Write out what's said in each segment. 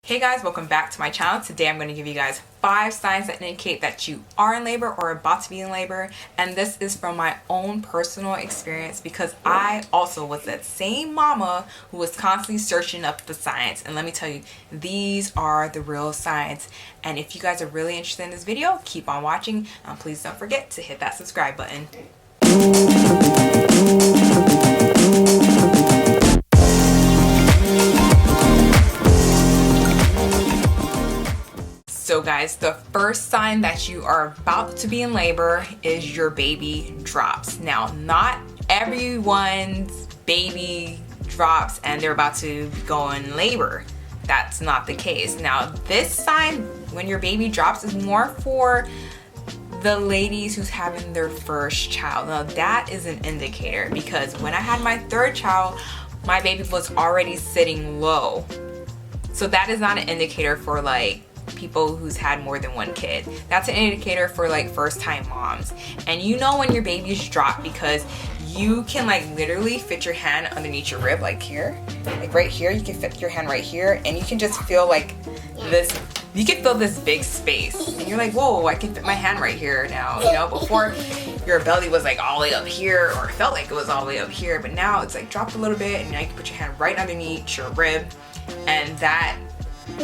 Hey guys, welcome back to my channel. Today I'm going to give you guys 5 signs that indicate that you are in labor or about to be in labor. And this is from my own personal experience because I also was that same mama who was constantly searching up the signs. And let me tell you, these are the real signs. And if you guys are really interested in this video, keep on watching. Please don't forget to hit that subscribe button. So guys, the first sign that you are about to be in labor is your baby drops. Now, not everyone's baby drops and they're about to go in labor. That's not the case. Now, this sign, when your baby drops, is more for the ladies who's having their first child. Now, that is an indicator because when I had my third child, my baby was already sitting low. So that is not an indicator for like people who's had more than one kid. That's an indicator for like first time moms. And you know when your baby's dropped because you can like literally fit your hand underneath your rib, like here, like right here. You can fit your hand right here and you can just feel like this, you can feel this big space and you're like, whoa, I can fit my hand right here now. You know, before your belly was like all the way up here, or felt like it was all the way up here, but now it's like dropped a little bit and now you can put your hand right underneath your rib, and that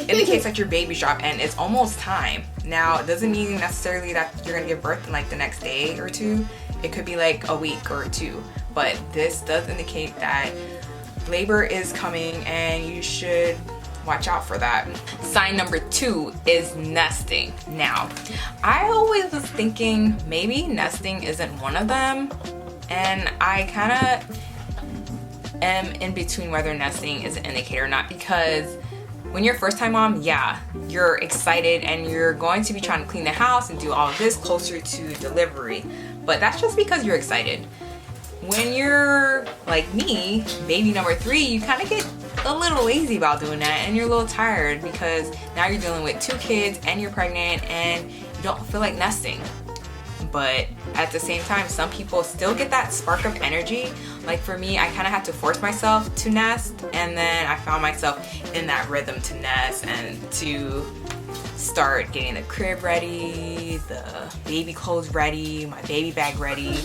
indicates that your baby's dropped and it's almost time. Now, it doesn't mean necessarily that you're gonna give birth in like the next day or two. It could be like a week or two, but this does indicate that labor is coming and you should watch out for that. Sign number 2 is nesting. Now, I always was thinking maybe nesting isn't one of them, and I kind of am in between whether nesting is an indicator or not, because when you're a first time mom, yeah, you're excited and you're going to be trying to clean the house and do all of this closer to delivery. But that's just because you're excited. When you're like me, baby number 3, you kind of get a little lazy about doing that and you're a little tired because now you're dealing with 2 kids and you're pregnant and you don't feel like nesting. But at the same time, some people still get that spark of energy. Like for me, I kind of had to force myself to nest, and then I found myself in that rhythm to nest and to start getting the crib ready, the baby clothes ready, my baby bag ready.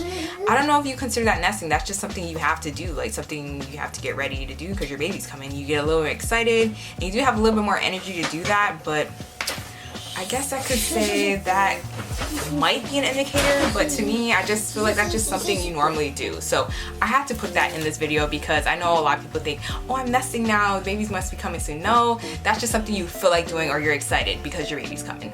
I don't know if you consider that nesting. That's just something you have to do, like something you have to get ready to do because your baby's coming. You get a little bit excited and you do have a little bit more energy to do that, but I guess I could say that might be an indicator, but to me, I just feel like that's just something you normally do. So I have to put that in this video because I know a lot of people think, oh, I'm nesting now, babies must be coming soon. No, that's just something you feel like doing or you're excited because your baby's coming.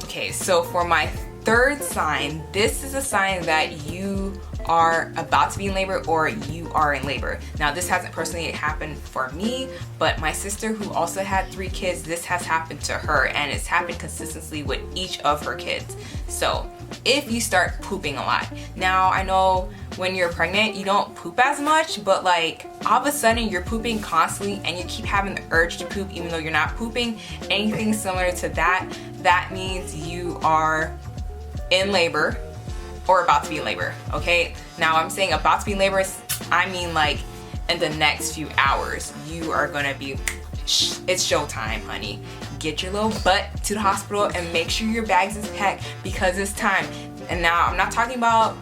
Okay, so for my third sign, this is a sign that you are about to be in labor or you are in labor. Now, this hasn't personally happened for me, but my sister who also had 3 kids, this has happened to her and it's happened consistently with each of her kids. So if you start pooping a lot, now I know when you're pregnant you don't poop as much, but like all of a sudden you're pooping constantly and you keep having the urge to poop even though you're not pooping, anything similar to that, that means you are in labor or about to be in labor. Okay, now I'm saying about to be in labor, I mean like in the next few hours you are gonna be, it's showtime, honey. Get your little butt to the hospital and make sure your bags is packed because it's time. And now I'm not talking about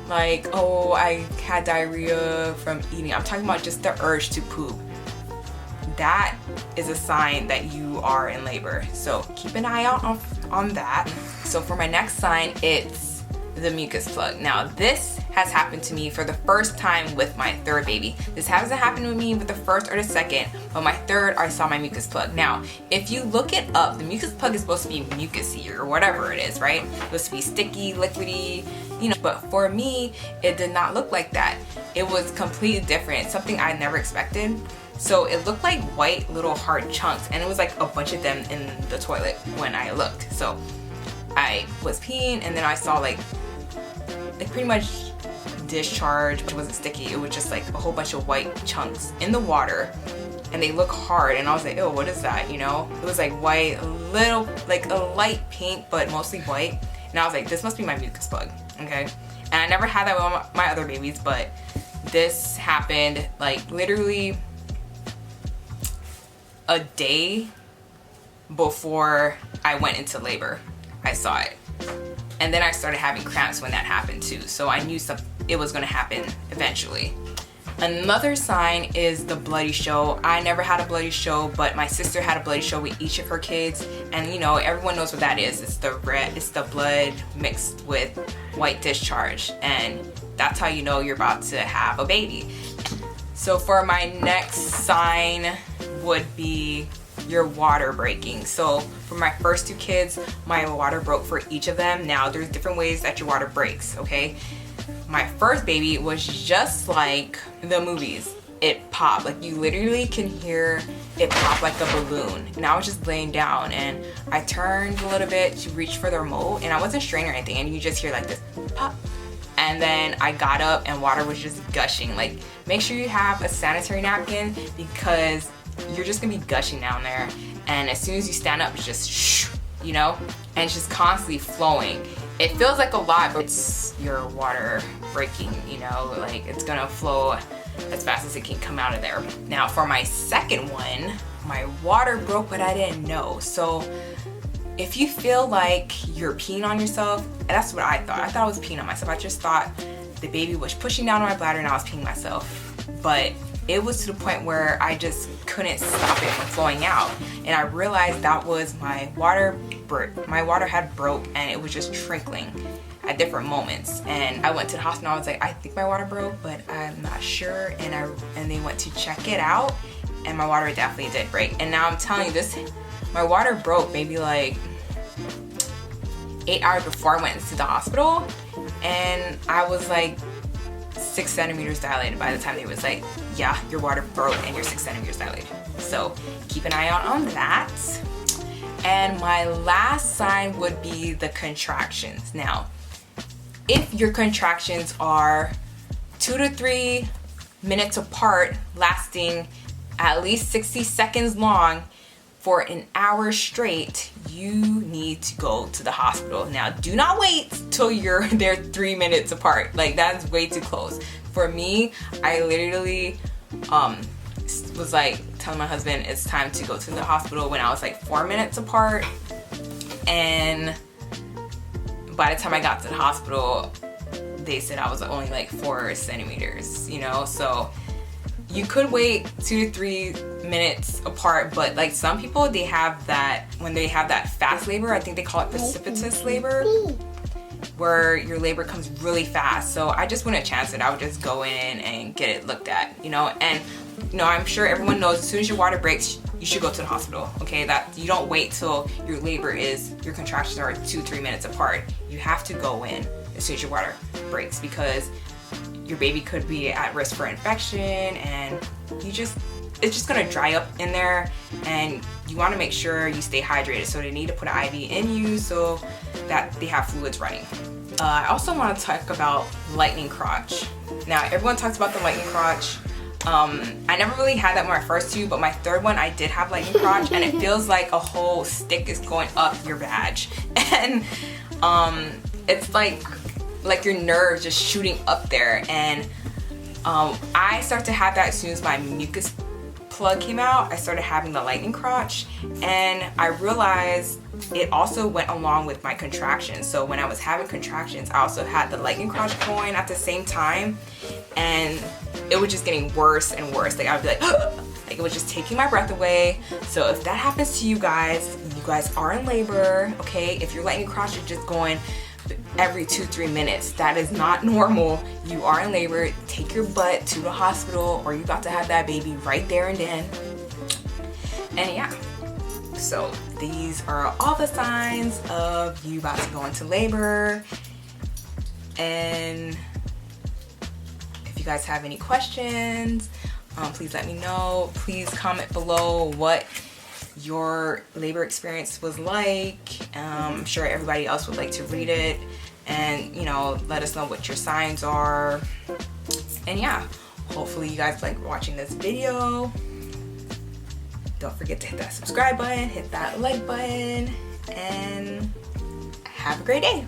like, oh, I had diarrhea from eating. I'm talking about just the urge to poop. That is a sign that you are in labor, so keep an eye out on that. So for my next sign, it's the mucus plug. Now, this has happened to me for the first time with my third baby. This hasn't happened with me with the first or the second, but my third, I saw my mucus plug. Now, if you look it up, the mucus plug is supposed to be mucusy or whatever it is, right? It's supposed to be sticky, liquidy, you know, but for me, it did not look like that. It was completely different, something I never expected. So it looked like white little hard chunks, and it was like a bunch of them in the toilet when I looked. So I was peeing and then I saw like pretty much discharge, which wasn't sticky. It was just like a whole bunch of white chunks in the water and they look hard, and I was like, oh, what is that? You know, it was like white, a little like a light pink but mostly white, and I was like, this must be my mucus plug. Okay, and I never had that with my other babies, but this happened like literally a day before I went into labor. I saw it. And then I started having cramps when that happened too. So I knew it was gonna happen eventually. Another sign is the bloody show. I never had a bloody show, but my sister had a bloody show with each of her kids. And you know, everyone knows what that is. It's the blood mixed with white discharge. And that's how you know you're about to have a baby. So for my next sign would be your water breaking. So for my first 2 kids, my water broke for each of them. Now there's different ways that your water breaks, okay? My first baby was just like the movies. It popped, like you literally can hear it pop like a balloon. And I was just laying down and I turned a little bit to reach for the remote, and I wasn't straining or anything, and you just hear like this pop. And then I got up and water was just gushing. Like, make sure you have a sanitary napkin because you're just gonna be gushing down there. And as soon as you stand up, it's just shh, you know? And it's just constantly flowing. It feels like a lot, but it's your water breaking, you know? Like, it's gonna flow as fast as it can come out of there. Now, for my second one, my water broke, but I didn't know. So if you feel like you're peeing on yourself, that's what I thought. I thought I was peeing on myself. I just thought the baby was pushing down on my bladder and I was peeing myself. But it was to the point where I just couldn't stop it from flowing out. And I realized that was my water had broke and it was just trickling at different moments. And I went to the hospital. I was like, I think my water broke, but I'm not sure. And they went to check it out and my water definitely did break. And now I'm telling you this, my water broke maybe like 8 hours before I went into the hospital, and I was like 6 centimeters dilated by the time they was like, yeah, your water broke and you're 6 centimeters dilated. So keep an eye out on that. And my last sign would be the contractions. Now, if your contractions are 2 to 3 minutes apart, lasting at least 60 seconds long for an hour straight, you need to go to the hospital. Now, do not wait till you're there 3 minutes apart. Like, that's way too close. For me, I literally was like telling my husband it's time to go to the hospital when I was like 4 minutes apart. And by the time I got to the hospital, they said I was only like 4 centimeters, you know? So you could wait 2 to 3 minutes apart, but like some people, they have that, when they have that fast labor, I think they call it precipitous labor, where your labor comes really fast. So I just wouldn't chance it. I would just go in and get it looked at, you know? And you know, I'm sure everyone knows as soon as your water breaks, you should go to the hospital, okay? That you don't wait till your contractions are 2-3 minutes apart. You have to go in as soon as your water breaks, because your baby could be at risk for infection, and it's just gonna dry up in there, and you wanna make sure you stay hydrated. So they need to put an IV in you so that they have fluids running. I also wanna talk about lightning crotch. Now, everyone talks about the lightning crotch. I never really had that with my first 2, but my third one, I did have lightning crotch, and it feels like a whole stick is going up your vag. And it's like your nerves just shooting up there. And I started to have that as soon as my mucus plug came out. I started having the lightning crotch, and I realized it also went along with my contractions. So when I was having contractions, I also had the lightning crotch going at the same time, and it was just getting worse and worse. Like, I would be like, like it was just taking my breath away. So if that happens to you guys are in labor, okay? If your lightning crotch is just going every 2-3 minutes, that is not normal. You are in labor. Take your butt to the hospital, or you got to have that baby right there and then. And yeah, so these are all the signs of you about to go into labor. And if you guys have any questions, please let me know. Please comment below what your labor experience was like. I'm sure everybody else would like to read it, and you know, let us know what your signs are. And yeah, hopefully you guys like watching this video. Don't forget to hit that subscribe button, hit that like button, and have a great day.